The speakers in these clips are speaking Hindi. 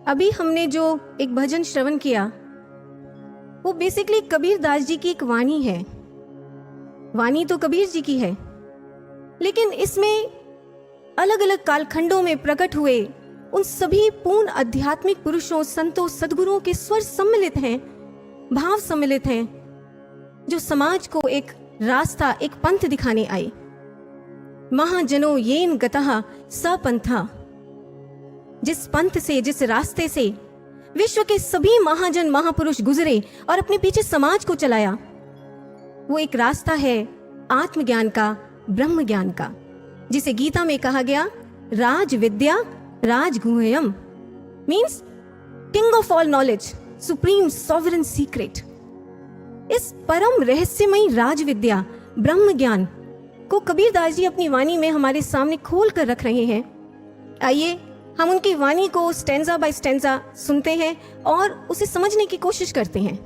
अभी हमने जो एक भजन श्रवण किया वो बेसिकली कबीर दास जी की एक वाणी है। वाणी तो कबीर जी की है, लेकिन इसमें अलग अलग कालखंडों में प्रकट हुए उन सभी पूर्ण आध्यात्मिक पुरुषों, संतों, सद्गुरुओं के स्वर सम्मिलित हैं, भाव सम्मिलित हैं, जो समाज को एक रास्ता, एक पंथ दिखाने आए। महाजनो येन गतः स पंथा, जिस पंथ से, जिस रास्ते से विश्व के सभी महाजन महापुरुष गुजरे और अपने पीछे समाज को चलाया, वो एक रास्ता है आत्मज्ञान का, ब्रह्म ज्ञान का, जिसे गीता में कहा गया राज विद्या राजगुह्यम, means king of all knowledge, supreme sovereign secret. इस परम रहस्यमयी राज विद्या, ब्रह्म ज्ञान को कबीर दास जी अपनी वाणी में हमारे सामने खोल कर रख रहे हैं। आइए हम उनकी वाणी को स्टेंजा बाय स्टेंजा सुनते हैं और उसे समझने की कोशिश करते हैं।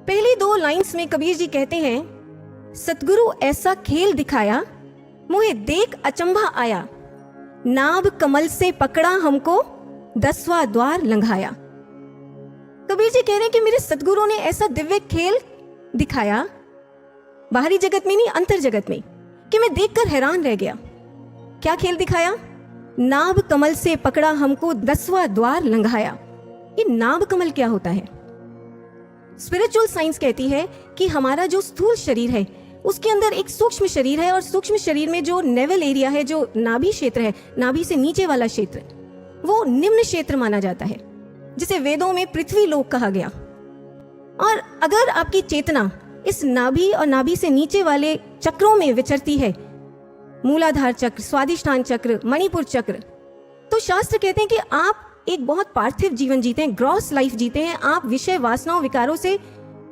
पहली 2 लाइंस में कबीर जी कहते हैं, सतगुरु ऐसा खेल दिखाया, मुझे देख अचंभा आया, नाभ कमल से पकड़ा हमको, 10वां द्वार लंघाया। कबीर जी कह रहे हैं कि मेरे सतगुरु ने ऐसा दिव्य खेल दिखाया, बाहरी जगत में नहीं, अंतर जगत में, कि मैं देखकर हैरान रह गया। क्या खेल दिखाया? नाभ कमल से पकड़ा हमको, 10वां द्वार लंघाया। ये नाभ कमल क्या होता है? स्पिरिचुअल साइंस कहती है कि हमारा जो स्थूल शरीर है उसके अंदर एक सूक्ष्म शरीर है, और सूक्ष्म शरीर में जो नेवल एरिया है, जो नाभि क्षेत्र है, नाभि से नीचे वाला क्षेत्र, वो निम्न क्षेत्र माना जाता है, जिसे वेदों में पृथ्वी लोक कहा गया। और अगर आपकी चेतना इस नाभि और नाभि से नीचे वाले चक्रों में विचरती है, मूलाधार चक्र, स्वादिष्ठान चक्र, मणिपुर चक्र, तो शास्त्र कहते हैं कि आप एक बहुत पार्थिव जीवन जीते हैं, ग्रॉस लाइफ जीते हैं, आप विषय वासनाओं विकारों से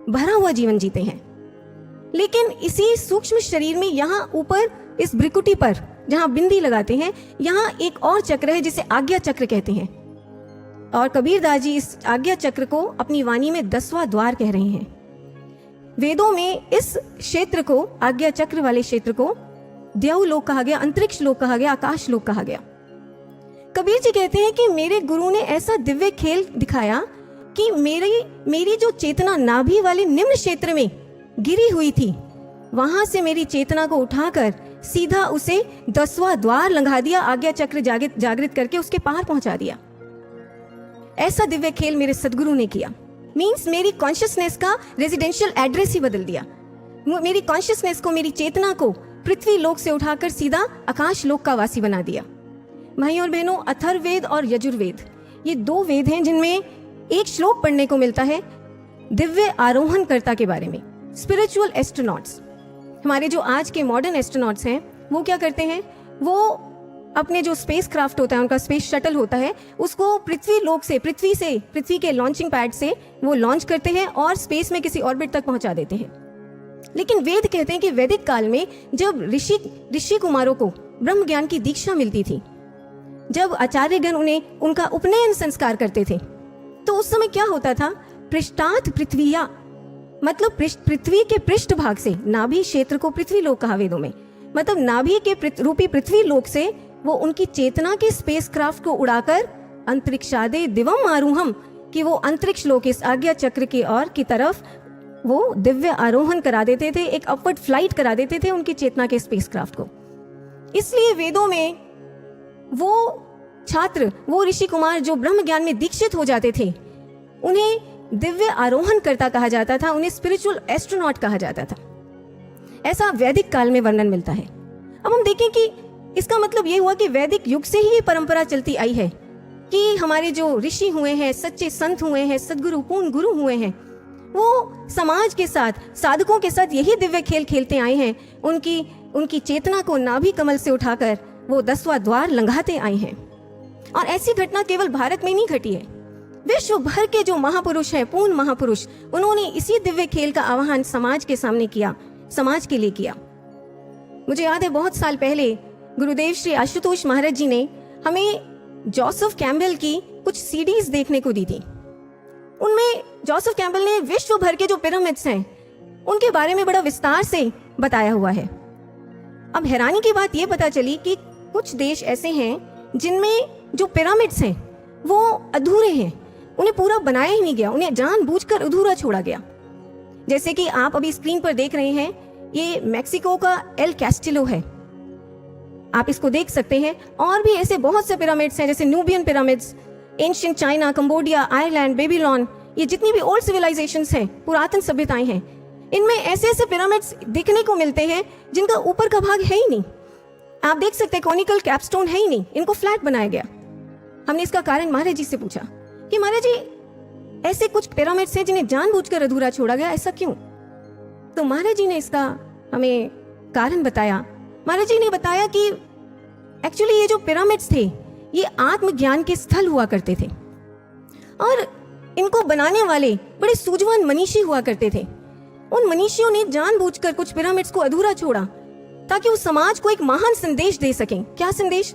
भरा हुआ जीवन जीते हैं। लेकिन इसी सूक्ष्म शरीर में यहाँ ऊपर इस भ्रिकुटी पर जहाँ बिंदी लगाते हैं, यहाँ एक और चक्र है जिसे आज्ञा चक्र कहते हैं। और कबीर दास जी इस आज्ञा चक्र को अपनी वाणी में 10वां द्वार कह रहे हैं। वेदों में इस क्षेत्र को, आज्ञा चक्र वाले क्षेत्र को देव लोक कहा गया, अंतरिक्ष लोक कहा गया, आकाश लोक कहा गया। कबीर जी कहते हैं कि मेरे गुरु ने ऐसा दिव्य खेल दिखाया कि मेरी जो चेतना नाभि वाले निम्न क्षेत्र में गिरी हुई थी, वहां से मेरी चेतना को उठाकर सीधा उसे 10वां द्वार लंघा दिया, आज्ञा चक्र जागृत करके उसके पार पहुंचा दिया। ऐसा दिव्य खेल मेरे सदगुरु ने किया। मीन्स मेरी कॉन्शियसनेस का रेजिडेंशियल एड्रेस ही बदल दिया। मेरी कॉन्शियसनेस को, मेरी चेतना को पृथ्वी लोक से उठाकर सीधा आकाश लोक का वासी बना दिया। भाइयों और बहनों, अथर्ववेद और यजुर्वेद, ये 2 वेद हैं जिनमें एक श्लोक पढ़ने को मिलता है दिव्य आरोहण कर्ता के बारे में। स्पिरिचुअल एस्ट्रोनॉट्स, हमारे जो आज के मॉडर्न एस्ट्रोनॉट्स हैं, वो क्या करते हैं? वो अपने जो स्पेस क्राफ्ट होता है, उनका स्पेस शटल होता है, उसको पृथ्वी लोक से, पृथ्वी के लॉन्चिंग पैड से वो लॉन्च करते हैं और स्पेस में किसी ऑर्बिट तक पहुंचा देते हैं। लेकिन वेद कहते हैं कि वैदिक काल में जब ऋषि कुमारों को ब्रह्म ज्ञान की दीक्षा मिलती थी, जब आचार्यगण उन्हें उनका उपनयन संस्कार करते थे, तो उस समय क्या होता था? पृष्ठात् पृथ्वीया, मतलब पृथ्वी के पृष्ठ भाग से, नाभि क्षेत्र को पृथ्वी लोक कहा वेदों में, मतलब नाभि के रूपी पृथ्वी लोक से वो उनकी चेतना के स्पेस क्राफ्ट को उड़ाकर अंतरिक्षादे दिवम आरूहम, कि वो अंतरिक्ष लोक, इस आज्ञा चक्र की ओर की तरफ वो दिव्य आरोहण करा देते थे, एक अपवर्ड फ्लाइट करा देते थे उनकी चेतना के स्पेसक्राफ्ट को। इसलिए वेदों में वो छात्र, वो ऋषि कुमार जो ब्रह्म ज्ञान में दीक्षित हो जाते थे, उन्हें दिव्य आरोहण करता कहा जाता था, उन्हें स्पिरिचुअल एस्ट्रोनॉट कहा जाता था। ऐसा वैदिक काल में वर्णन मिलता है। अब हम देखें कि इसका मतलब ये हुआ कि वैदिक युग से ही ये परंपरा चलती आई है कि हमारे जो ऋषि हुए हैं, सच्चे संत हुए हैं, सदगुरु, पूर्ण गुरु हुए हैं, वो समाज के साथ, साधकों के साथ यही दिव्य खेल खेलते आए हैं। उनकी चेतना को नाभि कमल से उठाकर वो 10वां द्वार लंघाते आए हैं। और ऐसी घटना केवल भारत में नहीं घटी है, विश्व भर के जो महापुरुष हैं, पूर्ण महापुरुष, उन्होंने इसी दिव्य खेल का आह्वान समाज के सामने किया, समाज के लिए किया। मुझे याद है बहुत साल पहले गुरुदेव श्री आशुतोष महाराज जी ने हमें जोसेफ कैम्पबेल की कुछ सीडीज देखने को दी थी। उनमें जोसेफ कैम्पबेल ने विश्व भर के जो पिरामिड्स हैं उनके बारे में बड़ा विस्तार से बताया हुआ है। अब हैरानी की बात यह पता चली कि कुछ देश ऐसे हैं जिनमें जो पिरामिड्स हैं वो अधूरे हैं, उन्हें पूरा बनाया ही नहीं गया, उन्हें जानबूझकर अधूरा छोड़ा गया। जैसे कि आप अभी स्क्रीन पर देख रहे हैं, ये मेक्सिको का एल कैस्टिलो है, आप इसको देख सकते हैं। और भी ऐसे बहुत से पिरामिड्स हैं, जैसे Nubian pyramids, ancient China, Cambodia, Ireland, Babylon, ये जितनी भी ओल्ड सिविलाइजेशंस हैं, पुरातन सभ्यताएं हैं, इनमें ऐसे ऐसे पिरामिड्स दिखने को मिलते हैं जिनका ऊपर का भाग है ही नहीं। आप देख सकते हैं कॉनिकल कैपस्टोन है ही नहीं, इनको फ्लैट बनाया गया। हमने इसका कारण महाराज जी से पूछा कि महाराज जी ऐसे कुछ पिरामिड्स हैं जिन्हें जानबूझकर अधूरा छोड़ा गया, ऐसा क्यों? तो महाराज जी ने इसका हमें कारण बताया। महाराज जी ने बताया कि एक्चुअली ये जो पिरामिड्स थे ये आत्मज्ञान के स्थल हुआ करते थे और इनको बनाने वाले बड़े सूझवान मनीषी हुआ करते थे। उन मनीषियों ने जानबूझकर कुछ पिरामिड्स को अधूरा छोड़ा ताकि वो समाज को एक महान संदेश दे सकें। क्या संदेश?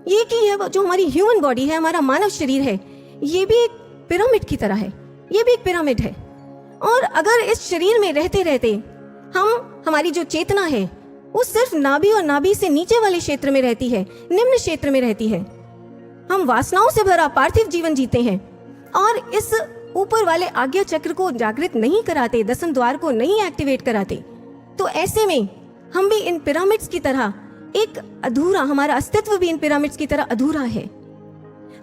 ये कि है जो हमारी ह्यूमन बॉडी है, हमारा मानव शरीर है, ये भी एक पिरामिड की तरह है, ये भी एक पिरामिड है। और अगर इस शरीर में रहते रहते हमारी जो चेतना है वो सिर्फ नाभि और नाभि से नीचे वाले क्षेत्र में रहती है, निम्न क्षेत्र में रहती है, हम वासनाओं से भरा पार्थिव जीवन जीते हैं और इस ऊपर वाले आज्ञा चक्र को जागृत नहीं कराते, दसम द्वार को नहीं एक्टिवेट कराते, तो ऐसे में हम भी इन पिरामिड्स की तरह एक अधूरा, हमारा अस्तित्व भी इन पिरामिड्स की तरह अधूरा है।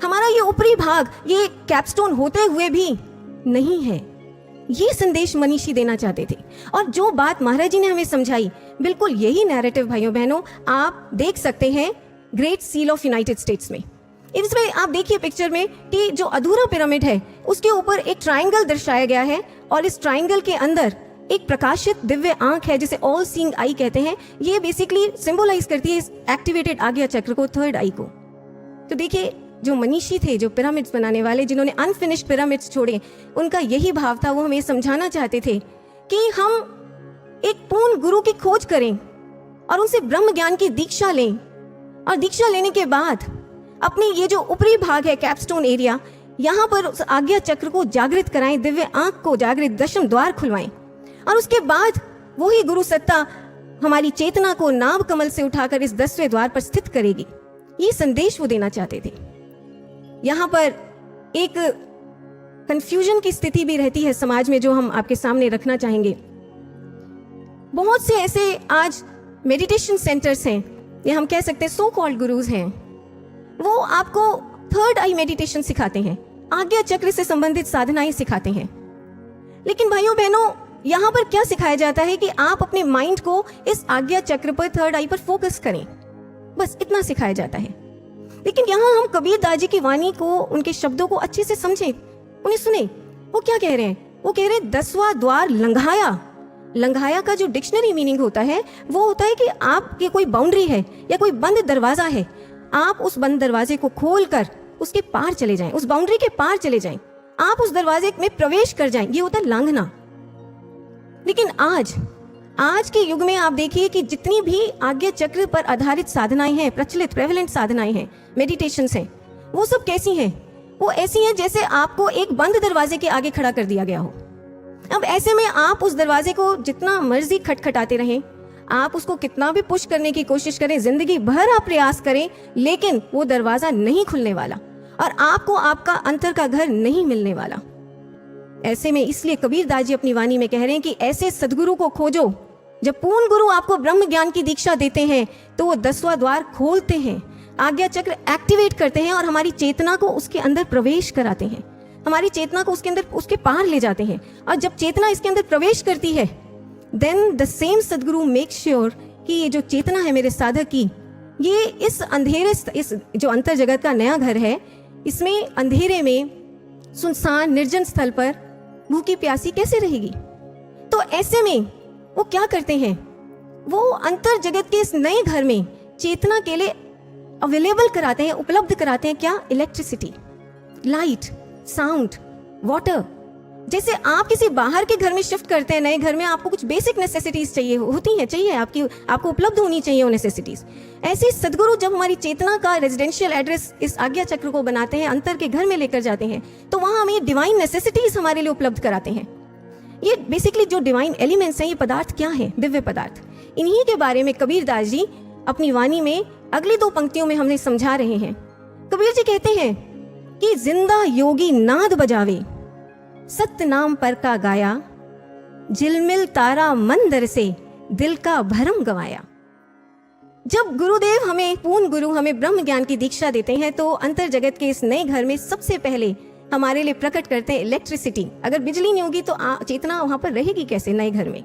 हमारा ये ऊपरी भाग ये कैपस्टोन होते हुए भी नहीं है। ये संदेश मनीषी देना चाहते थे और जो बात महाराज जी ने हमें समझाई, बिल्कुल यही नैरेटिव भाइयों बहनों आप देख सकते हैं great seal of United states में। इसमें आप देखिए पिक्चर में कि जो अधूरा पिरामिड है उसके ऊपर एक ट्रायंगल दर्शाया गया है और इस ट्रायंगल के अंदर एक प्रकाशित दिव्य आंख है जिसे ऑल सीइंग आई कहते हैं। ये बेसिकली सिंबलाइज करती है इस एक्टिवेटेड आज्ञा चक्र को, थर्ड आई को। तो देखिए जो मनीषी थे, जो पिरामिड्स बनाने वाले, जिन्होंने अनफिनिश्ड पिरामिड्स छोड़े, उनका यही भाव था। वो हमें समझाना चाहते थे कि हम एक पूर्ण गुरु की खोज करें और उनसे ब्रह्म ज्ञान की दीक्षा लें और दीक्षा लेने के बाद अपने ये जो ऊपरी भाग है कैपस्टोन एरिया, यहाँ पर उस आज्ञा चक्र को जागृत कराएं, दिव्य आंख को जागृत, दशम द्वार खुलवाएं और उसके बाद वही गुरु सत्ता हमारी चेतना को नाभ कमल से उठाकर इस 10वें द्वार पर स्थित करेगी। ये संदेश वो देना चाहते थे। यहाँ पर एक कंफ्यूजन की स्थिति भी रहती है समाज में जो हम आपके सामने रखना चाहेंगे। बहुत से ऐसे आज मेडिटेशन सेंटर्स हैं, या हम कह सकते हैं सो कॉल्ड गुरुज हैं, वो आपको थर्ड आई मेडिटेशन सिखाते हैं, आज्ञा चक्र से संबंधित साधनाएं सिखाते हैं। लेकिन भाइयों बहनों यहाँ पर क्या सिखाया जाता है कि आप अपने माइंड को इस आज्ञा चक्र पर, थर्ड आई पर फोकस करें, बस इतना सिखाया जाता है। लेकिन यहाँ हम कबीर दास जी की वाणी को, उनके शब्दों को अच्छे से समझें, उन्हें सुने। वो क्या कह रहे हैं? वो कह रहे हैं 10वां द्वार लंघाया। लंघाया का जो डिक्शनरी मीनिंग होता है वो होता है कि आपकी कोई बाउंड्री है या कोई बंद दरवाजा है, आप उस बंद दरवाजे को खोलकर उसके पार चले जाएं, उस बाउंड्री के पार चले जाएं, आप उस दरवाजे में प्रवेश कर जाएं। ये होता है लांघना। लेकिन आज के युग में आप देखिए कि जितनी भी आज्ञा चक्र पर आधारित साधनाएं हैं, प्रचलित प्रेवलेंट साधनाएं हैं, मेडिटेशंस हैं, वो सब कैसी हैं? वो ऐसी हैं जैसे आपको एक बंद दरवाजे के आगे खड़ा कर दिया गया हो। अब ऐसे में आप उस दरवाजे को जितना मर्जी खटखटाते रहें, आप उसको कितना भी पुश करने की कोशिश करें, जिंदगी भर आप प्रयास करें, लेकिन वो दरवाजा नहीं खुलने वाला और आपको आपका अंतर का घर नहीं मिलने वाला। ऐसे में इसलिए कबीर दास जी अपनी वाणी में कह रहे हैं कि ऐसे सदगुरु को खोजो। जब पूर्ण गुरु आपको ब्रह्म ज्ञान की दीक्षा देते हैं तो वो 10वां द्वार खोलते हैं, आज्ञा चक्र एक्टिवेट करते हैं और हमारी चेतना को उसके अंदर प्रवेश कराते हैं, हमारी चेतना को उसके अंदर, उसके पार ले जाते हैं। और जब चेतना इसके अंदर प्रवेश करती है, देन द सेम सदगुरु मेक श्योर कि ये जो चेतना है मेरे साधक की, ये इस अंधेरे, इस जो अंतर जगत का नया घर है, इसमें अंधेरे में सुनसान निर्जन स्थल पर भूखी प्यासी कैसे रहेगी? तो ऐसे में वो क्या करते हैं? वो अंतर जगत के इस नए घर में चेतना के लिए अवेलेबल कराते हैं, उपलब्ध कराते हैं क्या? Electricity, light, sound, water. जैसे आप किसी बाहर के घर में शिफ्ट करते हैं, नए घर में आपको कुछ बेसिक नेसेसिटीज चाहिए होती हैं, चाहिए आपको उपलब्ध होनी चाहिए वो नेसेसिटीज। ऐसे सदगुरु जब हमारी चेतना का रेजिडेंशियल एड्रेस इस आज्ञा चक्र को बनाते हैं, अंतर के घर में लेकर जाते हैं, तो वहां हमें डिवाइन नेसेसिटीज हमारे लिए उपलब्ध कराते हैं। ये बेसिकली जो डिवाइन एलिमेंट्स हैं, ये पदार्थ क्या है? दिव्य पदार्थ। इन्हीं के बारे में कबीर दास जी अपनी वाणी में अगली 2 पंक्तियों में हमें समझा रहे हैं। कबीर जी कहते हैं कि जिंदा योगी नाद बजावे, सत्य नाम पर का गाया, झिलमिल तारा मंदर से दिल का भरम गवाया। जब गुरुदेव हमें, पूर्ण गुरु हमें ब्रह्म ज्ञान की दीक्षा देते हैं तो अंतर जगत के इस नए घर में सबसे पहले हमारे लिए प्रकट करते हैं इलेक्ट्रिसिटी। अगर बिजली नहीं होगी तो चेतना वहां पर रहेगी कैसे नए घर में।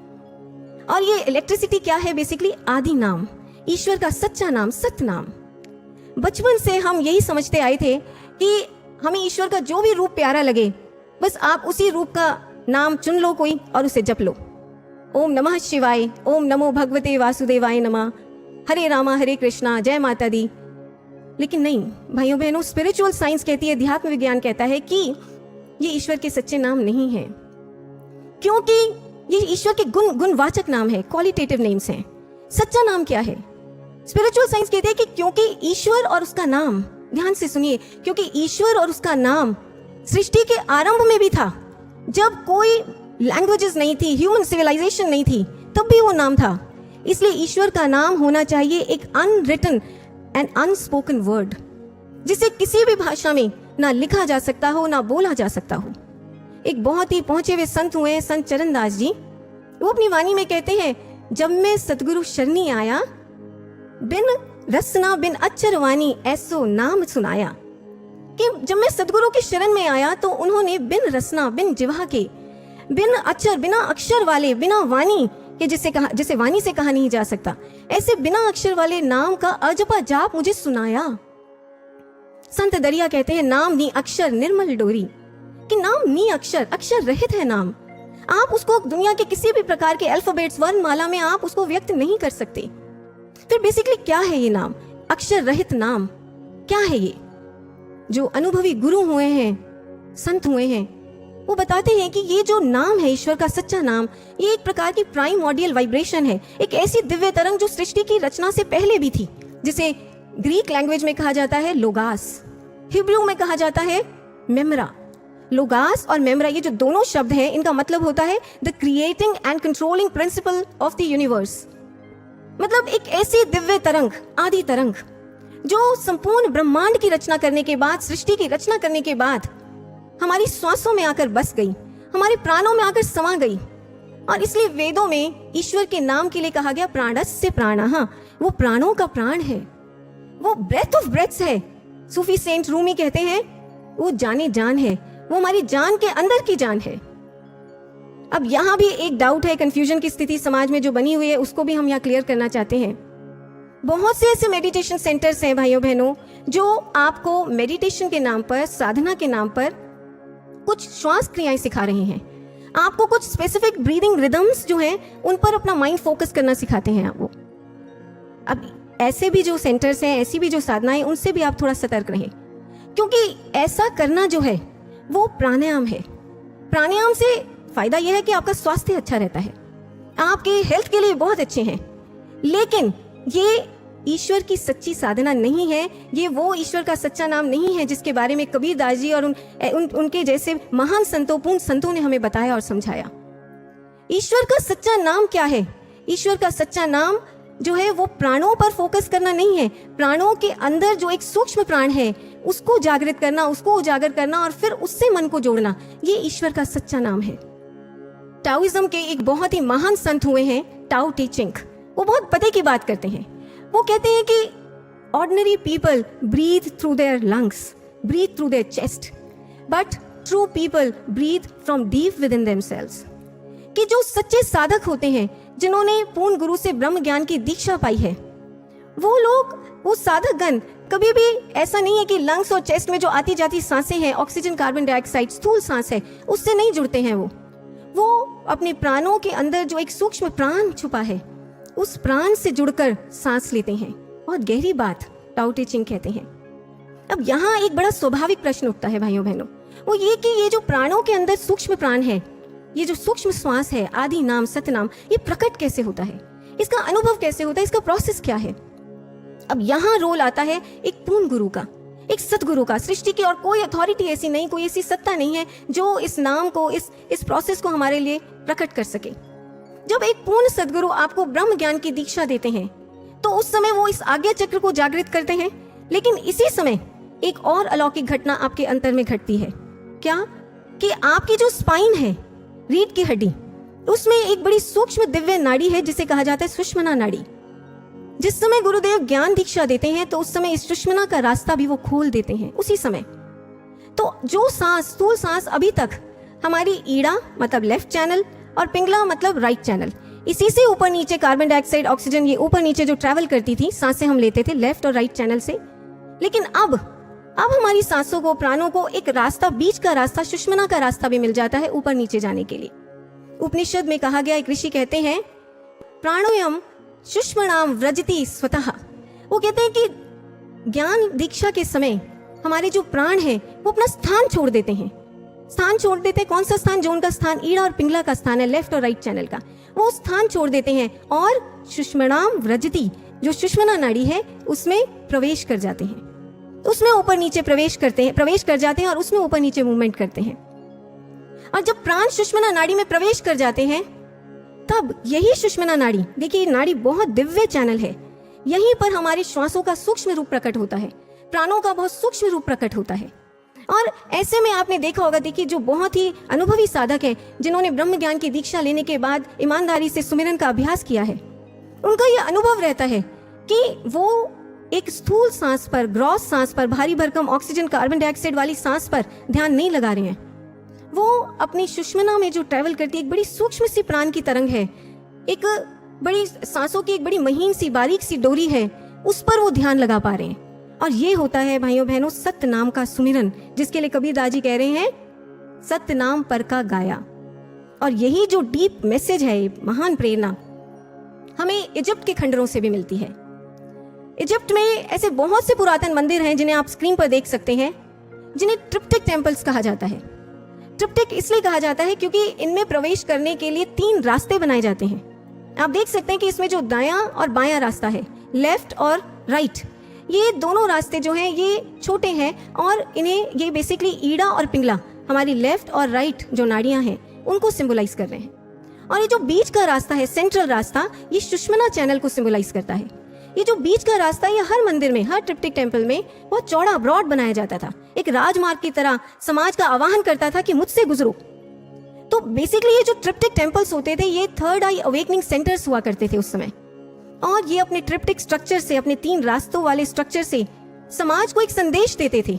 और ये इलेक्ट्रिसिटी क्या है? बेसिकली आदि नाम, ईश्वर का सच्चा नाम, सत्य नाम। बचपन से हम यही समझते आए थे कि हमें ईश्वर का जो भी रूप प्यारा लगे, बस आप उसी रूप का नाम चुन लो कोई और उसे जप लो। ओम नमः शिवाय, ओम नमो भगवते वासुदेवाय नमः, हरे रामा हरे कृष्णा, जय माता दी। लेकिन नहीं भाइयों बहनों, स्पिरिचुअल साइंस कहती है, अध्यात्म विज्ञान कहता है कि ये ईश्वर के सच्चे नाम नहीं है, क्योंकि ये ईश्वर के गुणवाचक नाम है, क्वालिटेटिव नेम्स हैं। सच्चा नाम क्या है? स्पिरिचुअल साइंस कहती है कि क्योंकि ईश्वर और उसका नाम, ध्यान से सुनिए, क्योंकि ईश्वर और उसका नाम सृष्टि के आरंभ में भी था, जब कोई लैंग्वेजेस नहीं थी, ह्यूमन सिविलाइजेशन नहीं थी, तब भी वो नाम था। इसलिए ईश्वर का नाम होना चाहिए एक अनरिटन एंड अनस्पोकन वर्ड, जिसे किसी भी भाषा में ना लिखा जा सकता हो ना बोला जा सकता हो। एक बहुत ही पहुंचे हुए संत हुए संत चरणदास जी, वो अपनी वाणी में कहते हैं, जब मैं सतगुरु शरणी आया, बिन रसना बिन अक्षर वाणी ऐसो नाम सुनाया। कि जब मैं सतगुरु की शरण में आया तो उन्होंने बिन रसना, बिन जिह्वा के, बिन अक्षर, बिना अक्षर वाले, बिना वाणी के, जिसे वाणी से कहा नहीं जा सकता, ऐसे बिना अक्षर वाले नाम का अजपा जाप मुझे सुनाया। संत दरिया कहते हैं, नाम नी अक्षर निर्मल डोरी, कि नाम नी अक्षर, अक्षर रहित है नाम। आप उसको दुनिया के किसी भी प्रकार के अल्फाबेट्स, वर्णमाला में आप उसको व्यक्त नहीं कर सकते। फिर बेसिकली क्या है ये नाम? अक्षर रहित नाम क्या है ये? जो अनुभवी गुरु हुए हैं, संत हुए हैं, वो बताते हैं कि ये जो नाम है, ईश्वर का सच्चा नाम, ये एक प्रकार की प्राइमोर्डियल वाइब्रेशन है, एक ऐसी दिव्य तरंग जो सृष्टि की रचना से पहले भी थी, जिसे ग्रीक लैंग्वेज में कहा जाता है लोगास, हिब्रू में कहा जाता है मेमरा। लोगास और मेमरा, ये जो दोनों शब्द हैं, इनका मतलब होता है the creating and controlling principle of the universe. मतलब एक ऐसी दिव्य तरंग, आदि तरंग, जो संपूर्ण ब्रह्मांड की रचना करने के बाद, सृष्टि की रचना करने के बाद हमारी श्वासों में आकर बस गई, हमारे प्राणों में आकर समा गई। और इसलिए वेदों में ईश्वर के नाम के लिए कहा गया प्राणस्य प्राणः, वो प्राणों का प्राण है, वो ब्रेथ ऑफ ब्रेथ्स है। सूफी सेंट रूमी कहते हैं वो जाने जान है, वो हमारी जान के अंदर की जान है। अब यहाँ भी एक डाउट है, कंफ्यूजन की स्थिति समाज में जो बनी हुई है, उसको भी हम यहाँ क्लियर करना चाहते हैं। बहुत से ऐसे मेडिटेशन सेंटर्स हैं भाइयों बहनों, जो आपको मेडिटेशन के नाम पर, साधना के नाम पर कुछ श्वास क्रियाएं सिखा रहे हैं, आपको कुछ स्पेसिफिक ब्रीदिंग रिदम्स जो हैं उन पर अपना माइंड फोकस करना सिखाते हैं आपको। अब ऐसे भी जो सेंटर्स हैं, ऐसी भी जो साधनाएं, उनसे भी आप थोड़ा सतर्क रहें, क्योंकि ऐसा करना जो है वो प्राणायाम है। प्राणायाम से फायदा यह है कि आपका स्वास्थ्य अच्छा रहता है, आपके हेल्थ के लिए बहुत अच्छे हैं, लेकिन ये ईश्वर की सच्ची साधना नहीं है, ये वो ईश्वर का सच्चा नाम नहीं है जिसके बारे में कबीर दास जी और उनके जैसे महान संतों, पूर्ण संतों ने हमें बताया और समझाया। ईश्वर का सच्चा नाम क्या है? ईश्वर का सच्चा नाम जो है वो प्राणों पर फोकस करना नहीं है, प्राणों के अंदर जो एक सूक्ष्म प्राण है उसको जागृत करना, उसको उजागर करना और फिर उससे मन को जोड़ना, ये ईश्वर का सच्चा नाम है। टाओइज्म के एक बहुत ही महान संत हुए हैं टाओ टी चिंग, वो बहुत पते की बात करते हैं। वो कहते हैं कि ordinary people breathe through their lungs, breathe through their chest, but true people breathe from deep within themselves. कि जो सच्चे साधक होते हैं, जिन्होंने पूर्ण गुरु से ब्रह्म ज्ञान की दीक्षा पाई है, वो लोग, वो साधक गण कभी भी ऐसा नहीं है कि लंग्स और चेस्ट में जो आती जाती सांसें हैं, ऑक्सीजन, कार्बन डाइऑक्साइड, स्थूल सांस है, उससे नहीं जुड़ते हैं। वो अपने प्राणों के अंदर जो एक सूक्ष्म प्राण छुपा है, उस प्राण से जुड़कर सांस लेते हैं। बहुत गहरी बात टाओ टी चिंग कहते हैं। अब यहाँ एक बड़ा स्वाभाविक प्रश्न उठता है भाइयों बहनों, वो ये कि ये जो प्राणों के अंदर सूक्ष्म प्राण है, ये जो सूक्ष्म श्वास है, आदि नाम, सतनाम, ये प्रकट कैसे होता है? इसका अनुभव कैसे होता है? इसका प्रोसेस क्या है? अब यहाँ रोल आता है एक पूर्ण गुरु का, एक सतगुरु का। सृष्टि की और कोई अथॉरिटी ऐसी नहीं, कोई ऐसी सत्ता नहीं है जो इस नाम को, इस प्रोसेस को हमारे लिए प्रकट कर सके। जब एक पूर्ण सदगुरु आपको ब्रह्म ज्ञान की दीक्षा देते हैं, तो उस समय वो इस आज्ञा चक्र को जागृत करते हैं, लेकिन इसी समय एक और अलौकिक घटना आपके अंतर में घटती है। क्या? कि आपकी जो स्पाइन है, रीढ़ की हड्डी, उसमें एक बड़ी सूक्ष्म दिव्य नाड़ी है जिसे कहा जाता है सुषुम्ना नाड़ी। जिस समय गुरुदेव ज्ञान दीक्षा देते हैं तो उस समय इस सुषुम्ना का रास्ता भी वो खोल देते हैं उसी समय। तो जो सांस, स्थूल सांस अभी तक हमारी ईड़ा मतलब लेफ्ट चैनल और पिंगला मतलब राइट चैनल, इसी से ऊपर नीचे कार्बन डाइऑक्साइड, ऑक्सीजन ये ऊपर नीचे जो ट्रैवल करती थी, सांसें हम लेते थे लेफ्ट और राइट चैनल से। लेकिन अब हमारी सांसों को, प्राणों को एक रास्ता, बीच का रास्ता, सुषुम्ना का रास्ता भी मिल जाता है ऊपर नीचे जाने के लिए। उपनिषद में कहा गया, एक ऋषि कहते हैं, प्राणोयम सुषुम्नाम व्रजति स्वतः। वो कहते हैं कि ज्ञान दीक्षा के समय हमारे जो प्राण है वो अपना स्थान छोड़ देते हैं। स्थान छोड़ देते हैं, कौन सा स्थान? जो उनका स्थान ईड़ा और पिंगला का स्थान है, लेफ्ट और राइट चैनल का, वो स्थान छोड़ देते हैं और सुषुम्नाम व्रजति, जो सुषुम्ना नाड़ी है उसमें प्रवेश कर जाते हैं, उसमें ऊपर नीचे प्रवेश कर जाते हैं और उसमें ऊपर नीचे मूवमेंट करते हैं। और जब प्राण सुषुम्ना नाड़ी में प्रवेश कर जाते हैं तब यही सुषुम्ना नाड़ी, देखिए नाड़ी बहुत दिव्य चैनल है, यहीं पर हमारे श्वासों का सूक्ष्म रूप प्रकट होता है, प्राणों का बहुत सूक्ष्म रूप प्रकट होता है। और ऐसे में आपने देखा होगा, देखिए जो बहुत ही अनुभवी साधक है, जिन्होंने ब्रह्म ज्ञान की दीक्षा लेने के बाद ईमानदारी से सुमिरन का अभ्यास किया है, उनका यह अनुभव रहता है कि वो एक स्थूल सांस पर, ग्रॉस सांस पर, भारी भरकम ऑक्सीजन कार्बन डाइऑक्साइड वाली सांस पर ध्यान नहीं लगा रहे हैं। वो अपनी सुषुम्ना में जो ट्रैवल करती है, एक बड़ी सूक्ष्म सी प्राण की तरंग है, एक बड़ी सांसों की एक बड़ी महीन सी बारीक सी डोरी है, उस पर वो ध्यान लगा पा रहे हैं। और ये होता है भाइयों बहनों सत्य नाम का सुमिरन, जिसके लिए कबीरदास जी कह रहे हैं, सत्य नाम पर का गाया। और यही जो डीप मैसेज है, महान प्रेरणा हमें इजिप्ट के खंडरों से भी मिलती है। इजिप्ट में ऐसे बहुत से पुरातन मंदिर हैं जिन्हें आप स्क्रीन पर देख सकते हैं, जिन्हें ट्रिप्टिक टेम्पल्स कहा जाता है। ट्रिप्टिक इसलिए कहा जाता है क्योंकि इनमें प्रवेश करने के लिए 3 रास्ते बनाए जाते हैं। आप देख सकते हैं कि इसमें जो दायां और बायां रास्ता है, लेफ्ट और राइट, ये दोनों रास्ते जो हैं ये छोटे हैं और इन्हें ये बेसिकली ईड़ा और पिंगला, हमारी लेफ्ट और राइट जो नाड़ियां हैं, उनको सिंबलाइज कर रहे हैं। और ये जो बीच का रास्ता है, सेंट्रल रास्ता, ये सुषुम्ना चैनल को सिंबलाइज करता है। ये जो बीच का रास्ता, ये हर मंदिर में, हर ट्रिप्टिक टेम्पल में बहुत चौड़ा, ब्रॉड बनाया जाता था, एक राजमार्ग की तरह समाज का आवाहन करता था कि मुझसे गुजरो। तो बेसिकली ये जो ट्रिप्टिक टेम्पल्स होते थे, ये थर्ड आई अवेकनिंग सेंटर्स हुआ करते थे उस समय। और ये अपने ट्रिप्टिक स्ट्रक्चर से, अपने 3 रास्तों वाले स्ट्रक्चर से समाज को एक संदेश देते थे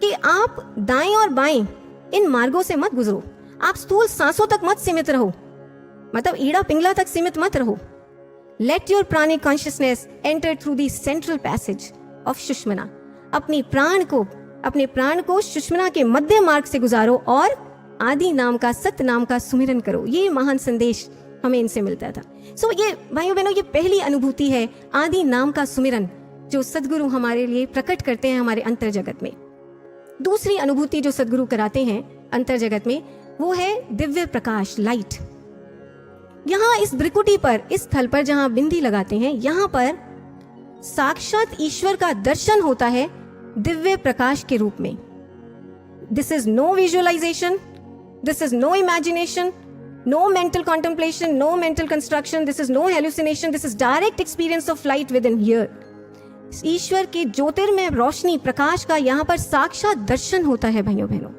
कि आप दाएं और बाएं इन मार्गों से मत गुजरो, आप स्थूल सांसों तक मत सीमित रहो, मतलब ईड़ा पिंगला तक सीमित मत रहो। Let your pranic consciousness enter through the central passage of Sushumna. अपने प्राण को सुषुम्ना के मध्य मार्ग से गुजारो और आदि नाम का, सत्य नाम का सुमिरन करो। ये महान संदेश हमें इनसे मिलता था। सो ये भाइयों बहनों, ये पहली अनुभूति है आदि नाम का सुमिरन, जो सदगुरु हमारे लिए प्रकट करते हैं हमारे अंतर जगत में। दूसरी अनुभूति जो सदगुरु कराते हैं अंतर जगत में, वो है दिव्य प्रकाश, लाइट। यहाँ इस ब्रिकुटी पर, इस स्थल पर जहाँ बिंदी लगाते हैं, यहाँ पर साक्षात ईश्वर का दर्शन होता है दिव्य प्रकाश के रूप में। This is no visualization, this is no imagination, no mental contemplation, no mental construction, this is no hallucination, this is direct experience of light within here. ईश्वर के ज्योतिर्मय रोशनी, प्रकाश का यहाँ पर साक्षात दर्शन होता है भाइयों बहनों।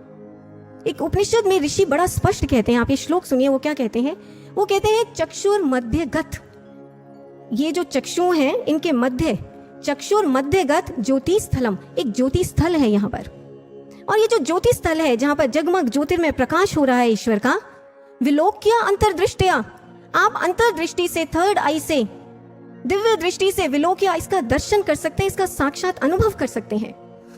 एक उपनिषद में ऋषि बड़ा स्पष्ट कहते हैं, आप ये श्लोक सुनिए, वो क्या कहते हैं? वो कहते हैं चक्षुर मध्यगत, ये जो चक्षु हैं इनके मध्य, चक्षुर मध्यगत ज्योति स्थलम, एक ज्योति स्थल है यहाँ पर। और ये जो ज्योति स्थल है जहाँ पर जगमग ज्योतिर्मय प्रकाश हो रहा है ईश्वर का, विलोक्या अंतर्दृष्टया, आप अंतर्दृष्टि से, थर्ड आई से, दिव्य दृष्टि से विलोक्या, इसका दर्शन कर सकते हैं, इसका साक्षात अनुभव कर सकते हैं।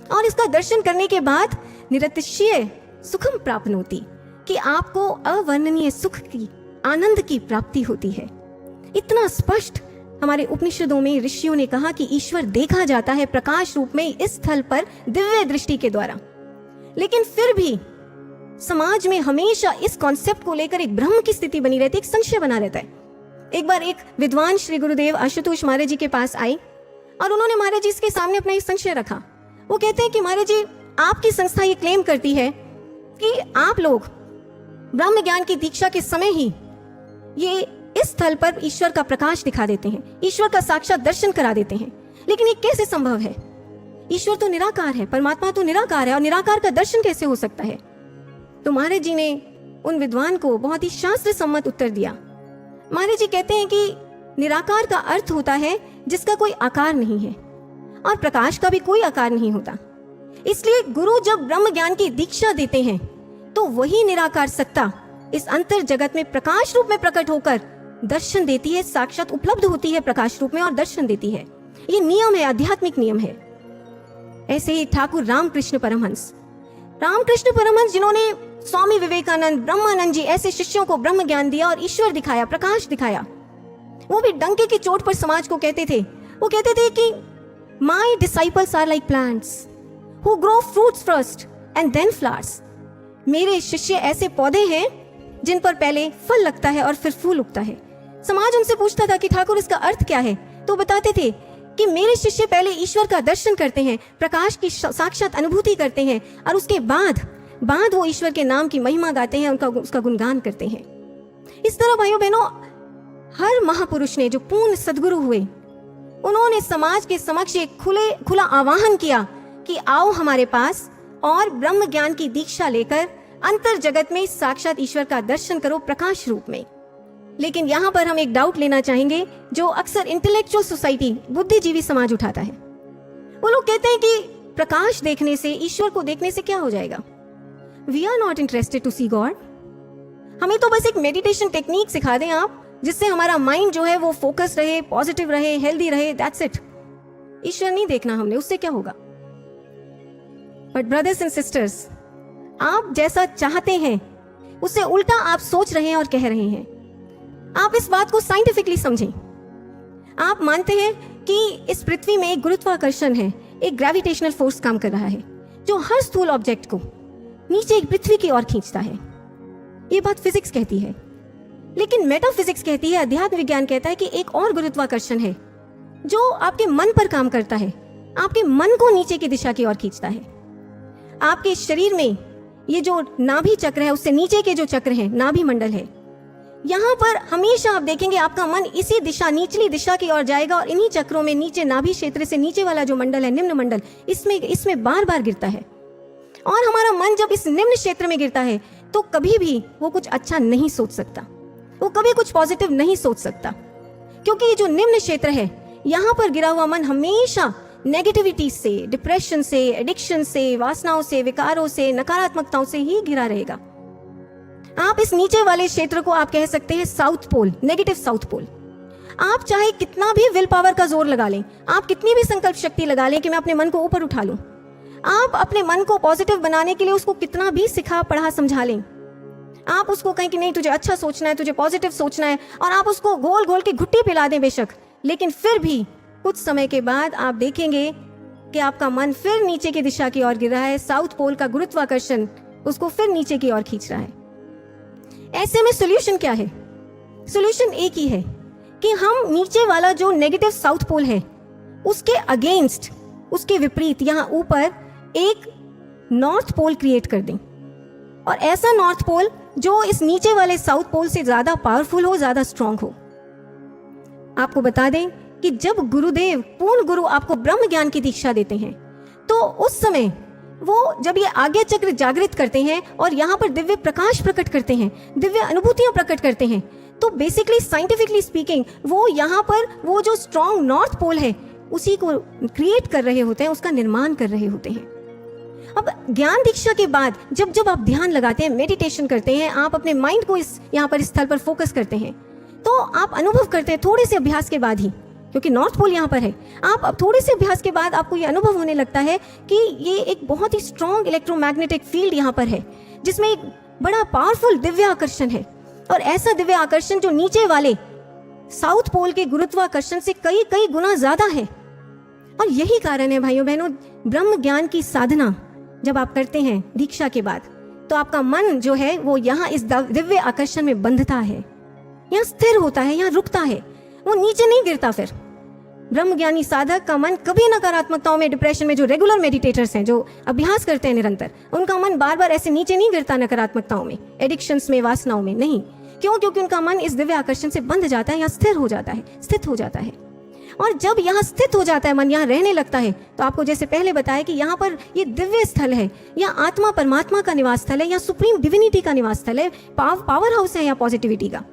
और इसका दर्शन करने के बाद निरतिशय सुखम प्राप्नोति, कि आपको अवर्णनीय सुख की, आनंद की प्राप्ति होती है। इतना स्पष्ट हमारे उपनिषदों में ऋषियों ने कहा कि ईश्वर देखा जाता है प्रकाश रूप में इस स्थल पर दिव्य दृष्टि के द्वारा। लेकिन फिर भी समाज में हमेशा इस कॉन्सेप्ट को लेकर एक भ्रम की स्थिति बनी रहती है, एक संशय बना रहता है। एक बार एक विद्वान श्री गुरुदेव आशुतोष महाराज जी के पास आए और उन्होंने महाराज जी के सामने अपना एक संशय रखा। वो कहते हैं कि महाराज जी, आपकी संस्था ये क्लेम करती है कि आप लोग ब्रह्म ज्ञान की दीक्षा के समय ही ये इस स्थल पर ईश्वर का प्रकाश दिखा देते हैं, ईश्वर का साक्षात दर्शन करा देते हैं, लेकिन ये कैसे संभव है? ईश्वर तो निराकार है, परमात्मा तो निराकार है, और निराकार का दर्शन कैसे हो सकता है? तो महाराज जी ने उन विद्वान को बहुत ही शास्त्र सम्मत उत्तर दिया। महाराज जी कहते हैं कि निराकार का अर्थ होता है जिसका कोई आकार नहीं है, और प्रकाश का भी कोई आकार नहीं होता। इसलिए गुरु जब ब्रह्म ज्ञान की दीक्षा देते हैं तो वही निराकार सत्ता इस अंतर जगत में प्रकाश रूप में प्रकट होकर दर्शन देती है, साक्षात उपलब्ध होती है प्रकाश रूप में और दर्शन देती है। ये नियम है, आध्यात्मिक नियम है। ऐसे ही ठाकुर रामकृष्ण परमहंस जिन्होंने स्वामी विवेकानंद, ब्रह्मानंद जी ऐसे शिष्यों को ब्रह्म ज्ञान दिया और ईश्वर दिखाया, प्रकाश दिखाया, वो भी डंके की चोट पर समाज को कहते थे, वो कहते थे कि my disciples are like plants who grow fruits first and then flowers. मेरे शिष्य ऐसे पौधे हैं जिन पर पहले फल लगता है और फिर फूल उगता है। समाज उनसे पूछता था कि ठाकुर इसका अर्थ क्या है, तो बताते थे कि मेरे शिष्य पहले ईश्वर का दर्शन करते हैं, प्रकाश की साक्षात अनुभूति करते हैं, और उसके बाद वो ईश्वर के नाम की महिमा गाते हैं, उसका गुणगान करते हैं। इस तरह भाइयों बहनों, हर महापुरुष ने जो पूर्ण सद्गुरु हुए, उन्होंने समाज के समक्ष एक खुला आह्वान किया कि आओ हमारे पास और ब्रह्म ज्ञान की दीक्षा लेकर अंतर जगत में साक्षात ईश्वर का दर्शन करो प्रकाश रूप में। लेकिन यहाँ पर हम एक डाउट लेना चाहेंगे जो अक्सर इंटेलेक्चुअल सोसाइटी, बुद्धिजीवी समाज उठाता है। वो लोग कहते हैं कि प्रकाश देखने से, ईश्वर को देखने से क्या हो जाएगा? We are not interested to see God. हमें तो बस एक मेडिटेशन टेक्निक सिखा दें आप, जिससे हमारा माइंड जो है वो फोकस रहे, पॉजिटिव रहे, हेल्दी रहे, दैट्स इट। ईश्वर नहीं देखना हमने, उससे क्या होगा? बट ब्रदर्स एंड सिस्टर्स, आप जैसा चाहते हैं उससे उल्टा आप सोच रहे हैं और कह रहे हैं। आप इस बात को साइंटिफिकली समझें। आप मानते हैं कि इस पृथ्वी में एक गुरुत्वाकर्षण है, एक ग्रेविटेशनल फोर्स काम कर रहा है जो हर स्थूल ऑब्जेक्ट को नीचे एक पृथ्वी की ओर खींचता है। ये बात फिजिक्स कहती है, लेकिन मेटाफिजिक्स कहती है, अध्यात्म विज्ञान कहता है कि एक और गुरुत्वाकर्षण है जो आपके मन पर काम करता है, आपके मन को नीचे की दिशा की ओर खींचता है। आपके शरीर में ये जो नाभि चक्र है, उससे नीचे के जो चक्र है, नाभि मंडल है, यहाँ पर हमेशा आप देखेंगे आपका मन इसी दिशा, निचली दिशा की ओर जाएगा, और इन्हीं चक्रों में नीचे नाभि क्षेत्र से नीचे वाला जो मंडल है, निम्न मंडल, इसमें बार बार गिरता है। और हमारा मन जब इस निम्न क्षेत्र में गिरता है तो कभी भी वो कुछ अच्छा नहीं सोच सकता, वो कभी कुछ पॉजिटिव नहीं सोच सकता, क्योंकि ये जो निम्न क्षेत्र है, यहाँ पर गिरा हुआ मन हमेशा नेगेटिविटी से, डिप्रेशन से, एडिक्शन से, वासनाओं से, विकारों से, नकारात्मकताओं से ही घिरा रहेगा। आप इस नीचे वाले क्षेत्र को आप कह सकते हैं south pole, negative south pole. आप चाहे कितना भी विल पावर का जोर लगा लें, आप कितनी भी संकल्प शक्ति लगा लें कि मैं अपने मन को ऊपर उठा लूं, आप अपने मन को पॉजिटिव बनाने के लिए उसको कितना भी सिखा पढ़ा समझा लें, आप उसको कहें कि नहीं तुझे अच्छा सोचना है, तुझे पॉजिटिव सोचना है, और आप उसको घोल घोल के घुट्टी पिला दें बेशक, लेकिन फिर भी कुछ समय के बाद आप देखेंगे कि आपका मन फिर नीचे की दिशा की ओर गिर रहा है। साउथ पोल का गुरुत्वाकर्षण उसको फिर नीचे की ओर खींच रहा है। ऐसे में सॉल्यूशन क्या है? सॉल्यूशन एक ही है कि हम नीचे वाला जो नेगेटिव साउथ पोल है उसके अगेंस्ट, उसके विपरीत यहाँ ऊपर एक नॉर्थ पोल क्रिएट कर दें, और ऐसा नॉर्थ पोल जो इस नीचे वाले साउथ पोल से ज्यादा पावरफुल हो, ज्यादा स्ट्रांग हो। आपको बता दें कि जब गुरुदेव, पूर्ण गुरु आपको ब्रह्म ज्ञान की दीक्षा देते हैं तो उस समय वो जब ये आज्ञा चक्र जागृत करते हैं और यहाँ पर दिव्य प्रकाश प्रकट करते हैं, दिव्य अनुभूतियां प्रकट करते हैं, तो बेसिकली साइंटिफिकली स्पीकिंग वो यहाँ पर वो जो स्ट्रॉन्ग नॉर्थ पोल है उसी को क्रिएट कर रहे होते हैं, उसका निर्माण कर रहे होते हैं। अब ज्ञान दीक्षा के बाद जब जब आप ध्यान लगाते हैं, मेडिटेशन करते हैं, आप अपने माइंड को इस यहाँ पर इस स्थल पर फोकस करते हैं, तो आप अनुभव करते हैं थोड़े से अभ्यास के बाद ही, क्योंकि नॉर्थ पोल यहाँ पर है, आप अब थोड़े से अभ्यास के बाद आपको ये अनुभव होने लगता है कि ये एक बहुत ही स्ट्रॉन्ग इलेक्ट्रोमैग्नेटिक फील्ड यहाँ पर है, जिसमें एक बड़ा पावरफुल दिव्य आकर्षण है, और ऐसा दिव्य आकर्षण जो नीचे वाले साउथ पोल के गुरुत्वाकर्षण से कई कई गुना ज्यादा है। और यही कारण है भाइयों बहनों, ब्रह्म ज्ञान की साधना जब आप करते हैं दीक्षा के बाद, तो आपका मन जो है वो यहाँ इस दिव्य आकर्षण में बंधता है, यहाँ स्थिर होता है, यहाँ रुकता है, वो नीचे नहीं गिरता। फिर ब्रह्मज्ञानी साधक का मन कभी नकारात्मकताओं में, डिप्रेशन में, जो रेगुलर मेडिटेटर्स हैं, जो अभ्यास करते हैं निरंतर, उनका मन बार बार ऐसे नीचे नहीं गिरता नकारात्मकताओं में, एडिक्शंस में, वासनाओं में नहीं। क्यों? क्योंकि उनका मन इस दिव्य आकर्षण से बंध जाता है या स्थिर हो जाता है, स्थित हो जाता है। और जब यहाँ स्थित हो जाता है मन, यहाँ रहने लगता है, तो आपको जैसे पहले बताया कि यहाँ पर ये दिव्य स्थल है, या आत्मा परमात्मा का निवास स्थल है, या सुप्रीम डिविनिटी का निवास स्थल है, पावर हाउस है यहाँ पॉजिटिविटी का।